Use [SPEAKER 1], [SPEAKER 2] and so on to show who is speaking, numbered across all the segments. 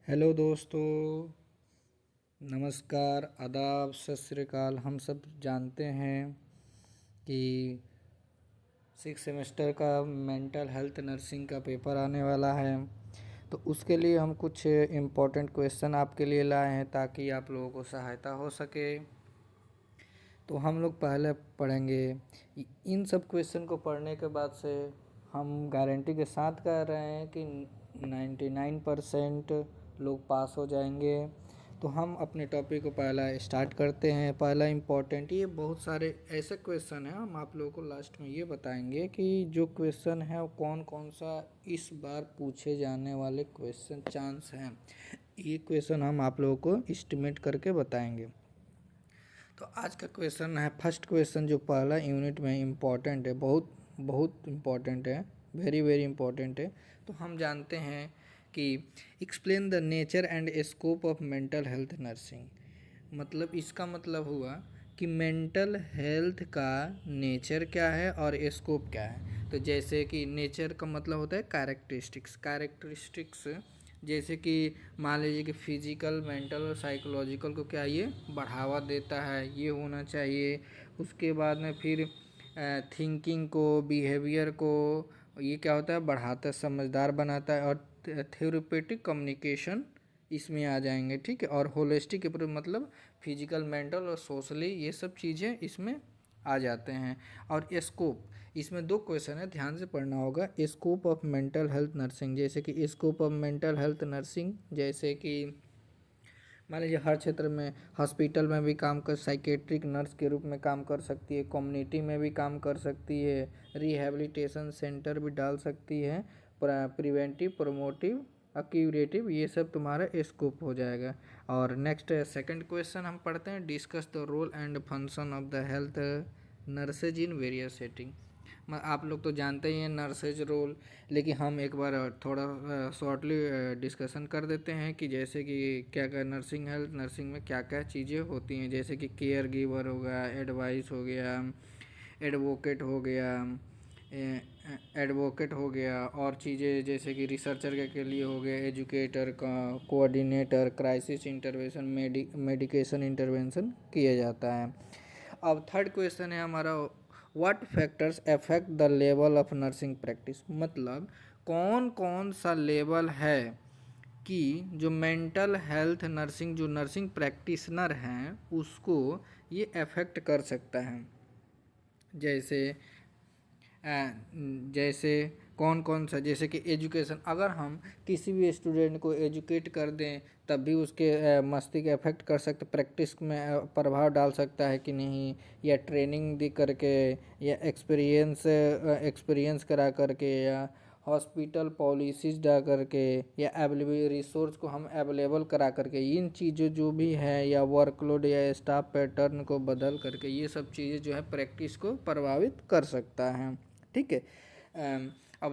[SPEAKER 1] Hello दोस्तों, नमस्कार, आदाब, सत श्री अकाल। हम सब जानते हैं कि 6 सेमेस्टर का मेंटल हेल्थ नर्सिंग का पेपर आने वाला है। तो उसके लिए हम कुछ इम्पोर्टेंट क्वेश्चन आपके लिए लाए हैं ताकि आप लोगों को सहायता हो सके। तो हम लोग पहले पढ़ेंगे। इन सब क्वेश्चन को पढ़ने के बाद से हम गारंटी के साथ कह रहे हैं कि 99% लोग पास हो जाएंगे। तो हम अपने टॉपिक को पहला स्टार्ट करते हैं। पहला इम्पोर्टेंट, ये बहुत सारे ऐसे क्वेश्चन हैं, हम आप लोगों को लास्ट में ये बताएंगे कि जो क्वेश्चन है वो कौन कौन सा इस बार पूछे जाने वाले क्वेश्चन चांस हैं। ये क्वेश्चन हम आप लोगों को एस्टिमेट करके बताएंगे। तो आज का क्वेश्चन है, फर्स्ट क्वेश्चन जो पहला यूनिट में इम्पॉर्टेंट है, बहुत बहुत इम्पॉर्टेंट है, वेरी वेरी इम्पॉर्टेंट है। तो हम जानते हैं कि explain the nature and scope of mental health nursing. मतलब इसका मतलब हुआ कि मेंटल हेल्थ का नेचर क्या है और स्कोप क्या है। तो जैसे कि नेचर का मतलब होता है कैरेक्टरिस्टिक्स, जैसे कि मान लीजिए कि फिजिकल, मेंटल और साइकोलॉजिकल को क्या ये बढ़ावा देता है, ये होना चाहिए। उसके बाद में फिर थिंकिंग को, बिहेवियर को ये क्या होता है, बढ़ाता है, समझदार बनाता है। और थेरेपेटिक कम्युनिकेशन इसमें आ जाएंगे, ठीक है। और होलिस्टिक मतलब फिजिकल, मेंटल और सोशली ये सब चीज़ें इसमें आ जाते हैं। और स्कोप, इसमें दो क्वेश्चन है, ध्यान से पढ़ना होगा। Scope of mental health nursing, जैसे कि scope of mental health nursing, जैसे कि मान लीजिए हर क्षेत्र में, हॉस्पिटल में भी काम कर, साइकेट्रिक नर्स के रूप में काम कर सकती है, कम्युनिटी में भी काम कर सकती है, रिहैबिलिटेशन सेंटर भी डाल सकती है, प्रिवेंटिव, प्रोमोटिव, क्यूरेटिव, ये सब तुम्हारा स्कोप हो जाएगा। और नेक्स्ट सेकंड क्वेश्चन हम पढ़ते हैं, discuss the role and function of the health nurses in various setting. आप लोग तो जानते ही हैं नर्सेज रोल, लेकिन हम एक बार थोड़ा शॉर्टली डिस्कशन कर देते हैं कि जैसे कि क्या क्या नर्सिंग में क्या क्या चीज़ें होती हैं। जैसे कि केयर गिवर हो गया, एडवाइस हो गया, एडवोकेट हो गया, और चीज़ें जैसे कि रिसर्चर के लिए हो गया, एजुकेटर का, coordinator, crisis intervention, medication intervention किया जाता है। अब थर्ड क्वेश्चन है हमारा, what factors affect the level of nursing practice. मतलब कौन कौन सा लेवल है कि जो मेंटल हेल्थ नर्सिंग, जो नर्सिंग प्रैक्टिशनर हैं उसको ये अफेक्ट कर सकता है। जैसे जैसे कौन कौन सा, जैसे कि एजुकेशन, अगर हम किसी भी स्टूडेंट को एजुकेट कर दें तब भी उसके मस्तिष्क अफेक्ट कर सकते, प्रैक्टिस में प्रभाव डाल सकता है कि नहीं, या ट्रेनिंग दे करके, या एक्सपीरियंस करा करके, या हॉस्पिटल पॉलिसीज डाल करके, या अवेलेबल रिसोर्स को हम अवेलेबल करा करके, इन चीज़ों जो भी है, या वर्कलोड या स्टाफ पैटर्न को बदल करके, ये सब चीज़ें जो है प्रैक्टिस को प्रभावित कर सकता है, ठीक है। अब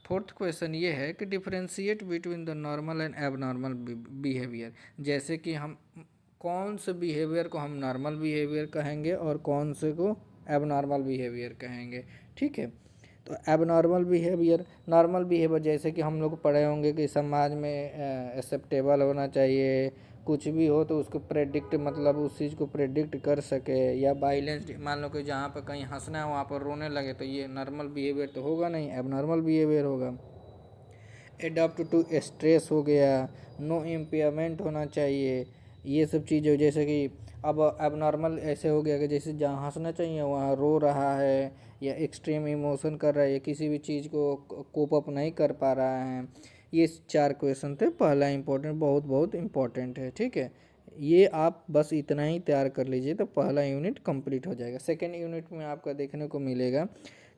[SPEAKER 1] फोर्थ क्वेश्चन ये है कि differentiate between the normal and abnormal behaviour. जैसे कि हम कौन से बिहेवियर को हम नॉर्मल बिहेवियर कहेंगे और कौन से को एबनॉर्मल बिहेवियर कहेंगे, ठीक है। तो एबनॉर्मल बिहेवियर, नॉर्मल बिहेवियर जैसे कि हम लोग पढ़े होंगे कि समाज में एक्सेप्टेबल होना चाहिए, कुछ भी हो तो उसको प्रेडिक्ट, मतलब उस चीज़ को प्रेडिक्ट कर सके, या वायलेंस, मान लो कि जहाँ पर कहीं हंसना है वहाँ पर रोने लगे, तो ये नॉर्मल बिहेवियर तो होगा नहीं, एबनॉर्मल बिहेवियर होगा। एडप्ट टू स्ट्रेस हो गया, नो इम्पेयरमेंट होना चाहिए, ये सब चीज़ें। जैसे कि अब नॉर्मल ऐसे हो गया कि जैसे जहाँ हंसना चाहिए वहाँ रो रहा है, या एक्सट्रीम इमोशन कर रहा है, या किसी भी चीज़ को कोप अप नहीं कर पा रहा है। ये चार क्वेश्चन थे। पहला इम्पोर्टेंट, बहुत बहुत इम्पोर्टेंट है, ठीक है। ये आप बस इतना ही तैयार कर लीजिए तो पहला यूनिट कंप्लीट हो जाएगा। सेकेंड यूनिट में आपका देखने को मिलेगा,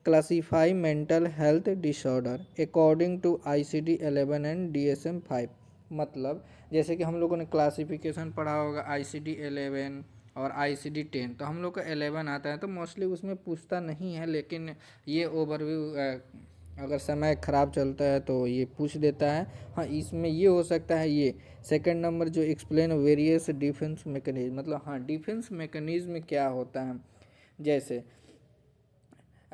[SPEAKER 1] classify mental health disorder according to ICD-11 and DSM-5। मतलब जैसे कि हम लोगों ने क्लासिफिकेशन पढ़ा होगा ICD-11 और ICD-10, तो हम लोग का 11 आता है तो मोस्टली उसमें पूछता नहीं है, लेकिन ये ओवरव्यू अगर समय ख़राब चलता है तो ये पूछ देता है। हाँ, इसमें ये हो सकता है। ये सेकंड नंबर जो एक्सप्लेन वेरियस डिफेंस मैकेनिज्म, मतलब हाँ डिफेंस मैकेनिज्म क्या होता है। जैसे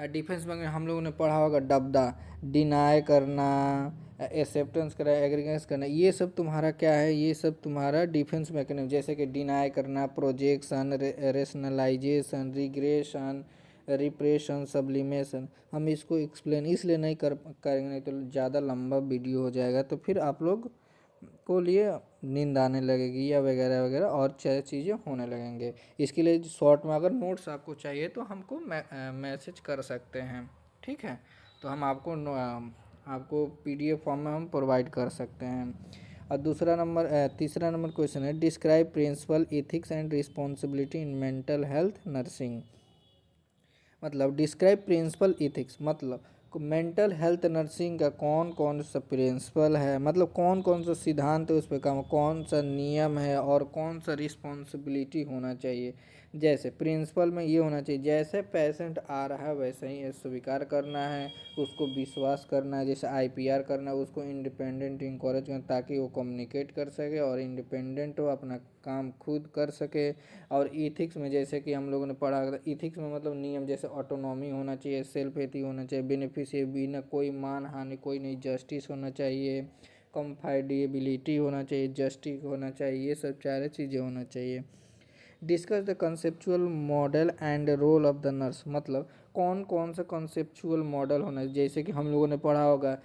[SPEAKER 1] डिफेंस में हम लोगों ने पढ़ा होगा, डबदा, डिनाई करना, एक्सेप्टेंस करना, एग्रीगेंस करना, ये सब तुम्हारा क्या है, ये सब तुम्हारा डिफेंस मैकेनिज्म, जैसे कि डिनाई करना, projection, rationalisation, regression, repression, sublimation. हम इसको एक्सप्लेन इसलिए नहीं करेंगे, नहीं तो ज़्यादा लंबा वीडियो हो जाएगा, तो फिर आप लोग को लिए नींद आने लगेगी या वगैरह वगैरह और चीज़ें होने लगेंगे। इसके लिए शॉर्ट में अगर नोट्स आपको चाहिए तो हमको मैसेज कर सकते हैं, ठीक है। तो हम आपको पीडीएफ फॉर्म में हम प्रोवाइड कर सकते हैं। और तीसरा नंबर क्वेश्चन है, describe principle, ethics and responsibility in mental health nursing. मतलब डिस्क्राइब प्रिंसिपल एथिक्स, मतलब मेंटल हेल्थ नर्सिंग का कौन कौन सा प्रिंसिपल है, मतलब कौन कौन सा सिद्धांत है उस पर काम, कौन सा नियम है और कौन सा रिस्पॉन्सिबिलिटी होना चाहिए। जैसे प्रिंसिपल में ये होना चाहिए, जैसे पेशेंट आ रहा है वैसे ही स्वीकार करना है, उसको विश्वास करना है, जैसे आईपीआर करना है, उसको इंडिपेंडेंट इंकरेज करना ताकि वो कम्युनिकेट कर सके और इंडिपेंडेंट हो, अपना काम खुद कर सके। और इथिक्स में जैसे कि हम लोगों ने पढ़ा, इथिक्स में मतलब नियम, जैसे ऑटोनॉमी होना चाहिए, सेल्फ एथी होना चाहिए, बेनिफिशियरी, बिना कोई मान हानि, कोई नहीं, जस्टिस होना चाहिए, कंफाइडेबिलिटी होना चाहिए, जस्टिस होना चाहिए, ये सब सारे चीज़ें होना चाहिए। Discuss the conceptual model and role of the nurse, मतलब कौन कौन सा कंसेप्चुअल मॉडल होना है, जैसे कि हम लोगों ने पढ़ा होगा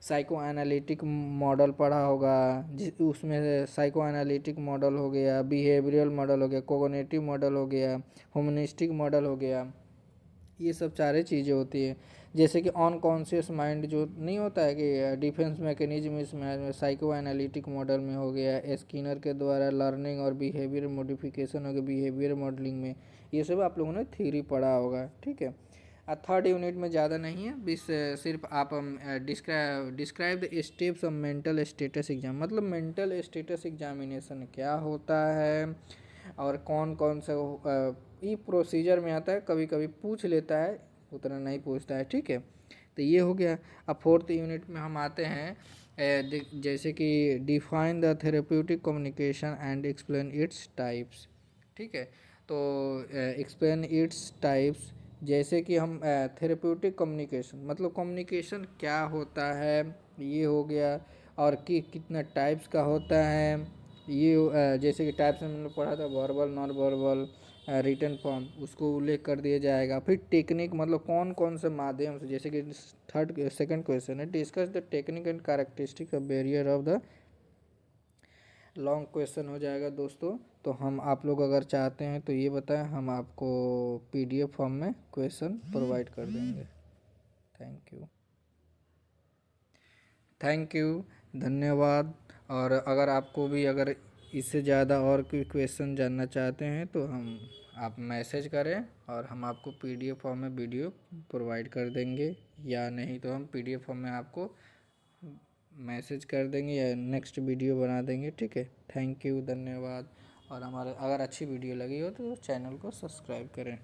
[SPEAKER 1] साइको एनालिटिक मॉडल पढ़ा होगा, जिस उसमें साइको एनालिटिक मॉडल हो गया, बिहेवियरल मॉडल हो गया, कोग्निटिव मॉडल हो गया, ह्यूमनिस्टिक मॉडल हो गया, ये सब सारे चीज़ें होती है। जैसे कि अनकॉन्शियस माइंड जो नहीं होता है कि डिफेंस मैकेनिज्म, इसमें साइको एनालिटिक मॉडल में हो गया, स्किनर के द्वारा लर्निंग और बिहेवियर मॉडिफिकेशन हो गया बिहेवियर मॉडलिंग में, ये सब आप लोगों ने थ्योरी पढ़ा होगा, ठीक है। थर्ड यूनिट में ज़्यादा नहीं है, बस सिर्फ आप describe the steps of mental status exam, मतलब मेंटल स्टेटस एग्जामिनेशन क्या होता है और कौन कौन सा ये प्रोसीजर में आता है, कभी कभी पूछ लेता है, उतना नहीं पूछता है, ठीक है। तो ये हो गया। अब फोर्थ यूनिट में हम आते हैं जैसे कि define the therapeutic communication and explain its types, ठीक है। तो एक्सप्लेन इट्स टाइप्स, जैसे कि हम थेरेप्यूटिक कम्युनिकेशन, मतलब कम्युनिकेशन क्या होता है, ये हो गया। और कितना टाइप्स का होता है, ये जैसे कि टाइप्स में हमने पढ़ा था, verbal, non verbal, written form, उसको उल्लेख कर दिया जाएगा। फिर टेक्निक, मतलब कौन कौन से माध्यम से, जैसे कि सेकंड क्वेश्चन है, discuss the technique and characteristic of barrier of the, long question हो जाएगा दोस्तों। तो हम आप लोग अगर चाहते हैं तो ये बताएं, हम आपको पीडीएफ फॉर्म में क्वेश्चन प्रोवाइड कर देंगे। थैंक यू, थैंक यू, धन्यवाद। और अगर आपको भी अगर इससे ज़्यादा और कोई क्वेश्चन जानना चाहते हैं तो आप मैसेज करें और हम आपको पीडीएफ फॉर्म में वीडियो प्रोवाइड कर देंगे, या नहीं तो हम पीडीएफ फॉर्म में आपको मैसेज कर देंगे या नेक्स्ट वीडियो बना देंगे, ठीक है। थैंक यू, धन्यवाद। और हमारे अगर अच्छी वीडियो लगी हो तो चैनल को सब्सक्राइब करें।